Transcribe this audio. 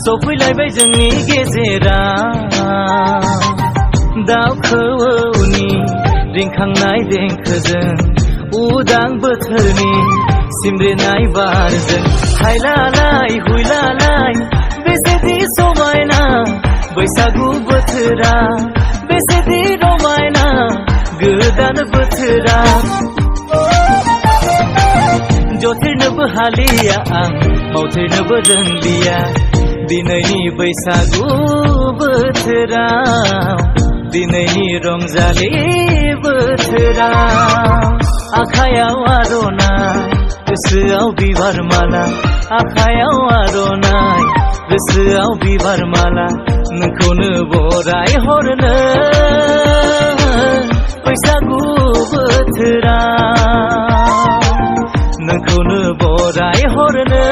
सफैलायबाय जोंनि गेजेराव दाउ खौवौनि रिंखांनाय देंखोजों उदां बोथोरनि सिमब्रेनाय बारजों हायलालाय हुइलालाय बेसेदि समायना बैसागु बोथोरा बेसेदि रमायना गोदान बोथोरा जथेरनोबो हालिया आं मावथेरनोबो रोंलिया दिनैनि बैसागु बोथोराव दिनैनि रंजालि बोथोराव आखायाव आर'नाइ गोसोआव बिबार माला आखायाव आर'नाइ गोसोआव बिबार माला नोंखौनो बराय हरनो बैसागु बोथोराव नोंखौनो बराय हरनो